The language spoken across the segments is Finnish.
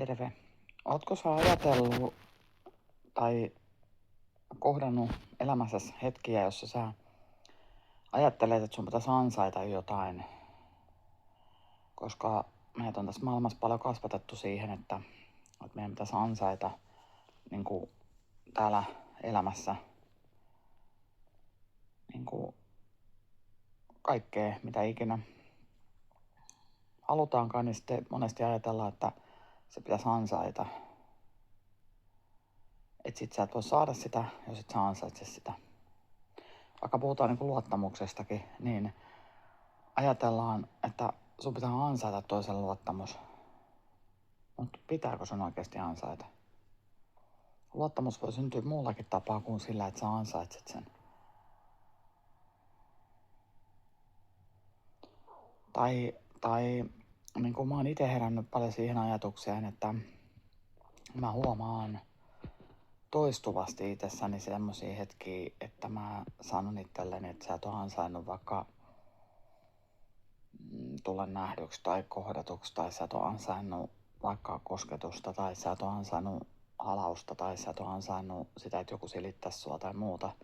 Terve. Ootko sä ajatellut tai kohdannut elämässäsi hetkiä, jossa sä ajattelet, että sun pitäisi ansaita jotain? Koska meitä on tässä maailmassa paljon kasvatettu siihen, että meidän pitäisi ansaita niin kuin täällä elämässä niin kuin kaikkea, mitä ikinä halutaankaan, niin sitten monesti ajatellaan, että se pitäisi ansaita. Että sit sä et voi saada sitä, jos et sä ansaitse sitä. Vaikka puhutaan niin kuin luottamuksestakin, niin ajatellaan, että sun pitää ansaita toisen luottamus. Mutta pitääkö sun oikeasti ansaita? Luottamus voi syntyä muullakin tapaa kuin sillä, että sä ansaitset sen. Tai niin kuin mä oon itse herännyt paljon siihen ajatukseen, että mä huomaan toistuvasti itsessäni semmosia hetkiä, että mä sanon itselleni, että sä et ole ansainnut vaikka tulla nähdyksi tai kohdatuksi, tai sä et ole ansainnut vaikka kosketusta, tai sä et ole ansainnut halausta, tai sä et ole ansainnut sitä, että joku silittäisi sua tai muuta.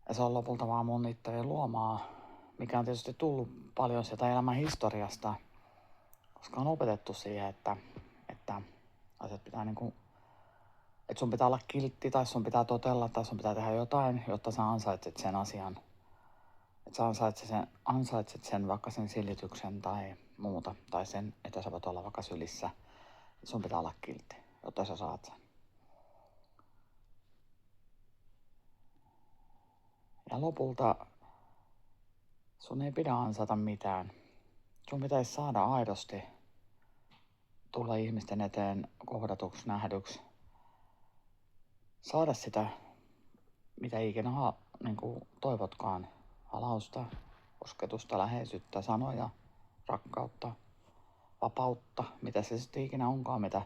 Ja se on lopulta vaan mun itseäni luomaa, mikä on tietysti tullut paljon sieltä elämän historiasta, koska on opetettu siihen, että asiat pitää niinku, että sun pitää olla kiltti, tai sun pitää totella, tai sun pitää tehdä jotain, jotta sä ansaitset sen asian. Että sä ansaitset sen vaikka sen silityksen tai muuta, tai sen, että sä voit olla vaikka sylissä. Sun pitää olla kiltti, jotta sä saat sen. Ja lopulta sun ei pidä ansata mitään. Sun pitäisi saada aidosti tulla ihmisten eteen kohdatuksi, nähdyksi. Saada sitä, mitä ikinä niin toivotkaan. Halausta, kosketusta, läheisyyttä, sanoja, rakkautta, vapautta, mitä se sitten ikinä onkaan, mitä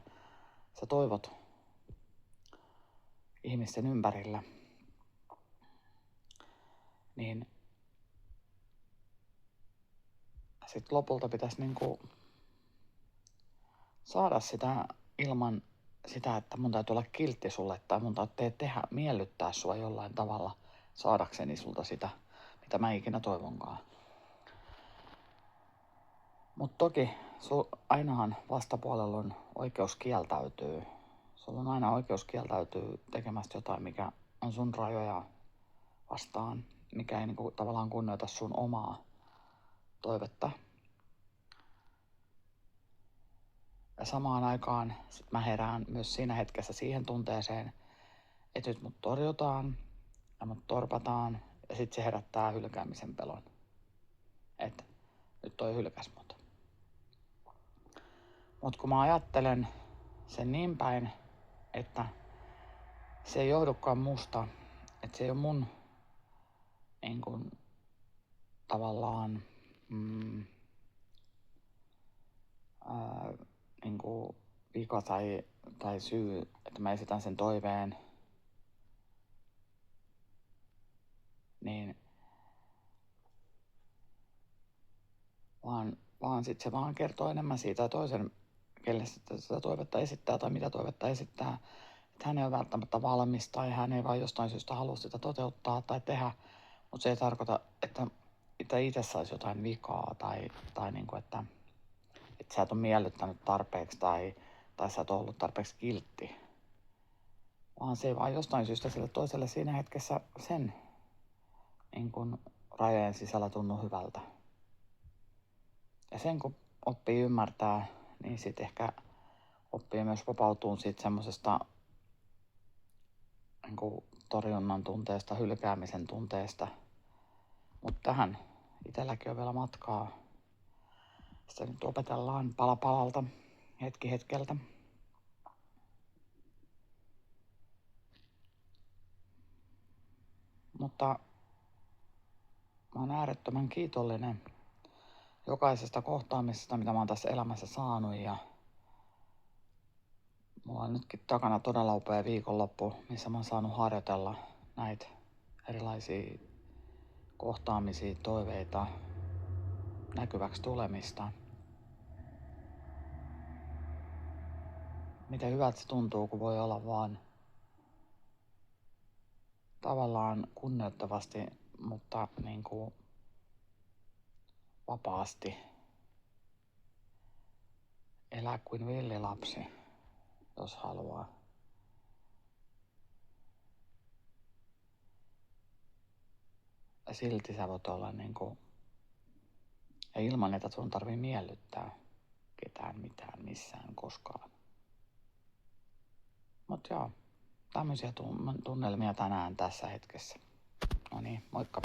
sä toivot ihmisten ympärillä. Niin sitten lopulta pitäisi niinku saada sitä ilman sitä, että mun täytyy olla kiltti sulle tai mun täytyy tehdä miellyttää sua jollain tavalla saadakseni sulta sitä, mitä mä ikinä toivonkaan. Mut toki ainahan vastapuolella on oikeus kieltäytyy. Sulla on aina oikeus kieltäytyy tekemästä jotain, mikä on sun rajoja vastaan, mikä ei niinku tavallaan kunnioita sun omaa toivetta. Ja samaan aikaan sit mä herään myös siinä hetkessä siihen tunteeseen, että nyt mut torjutaan ja mut torpataan ja sit se herättää hylkäämisen pelon. Että nyt toi hylkäs mut. Mut kun mä ajattelen sen niin päin, että se ei johdukaan musta, että se ei ole mun niin kun, tavallaan niin kun vika tai syy, että mä esitän sen toiveen, niin vaan sit se vaan kertoo enemmän siitä toisen, kelle sitä toivetta esittää tai mitä toivetta esittää. Että hän ei ole välttämättä valmis tai hän ei vaan jostain syystä halua sitä toteuttaa tai tehdä, mutta se ei tarkoita, että itse saisi jotain vikaa tai niin kuin, että sä et ole miellyttänyt tarpeeksi tai sä et ole ollut tarpeeksi kiltti. Vaan se ei vaan jostain syystä sille toiselle siinä hetkessä sen niin kuin rajojen sisällä tunnu hyvältä. Ja sen kun oppii ymmärtää, niin sitten ehkä oppii myös vapautumaan siitä semmosesta niin torjunnan tunteesta, hylkäämisen tunteesta. Mutta tähän itselläkin on vielä matkaa. Sitä nyt opetellaan pala palalta, hetki hetkeltä. Mutta mä oon äärettömän kiitollinen jokaisesta kohtaamisesta, mitä mä oon tässä elämässä saanut. Ja mulla on nytkin takana todella upea viikonloppu, missä mä oon saanut harjoitella näitä erilaisia kohtaamisia, toiveita, näkyväksi tulemista. miten hyvältä se tuntuu, kun voi olla vaan tavallaan kunnioittavasti, mutta niin kuin vapaasti elää kuin villilapsi, jos haluaa. Ja silti sä voit olla niin kuin, ja ilman, että sun tarvii miellyttää ketään mitään missään koskaan. Mut joo, tämmöisiä tunnelmia tänään tässä hetkessä. No niin, moikka!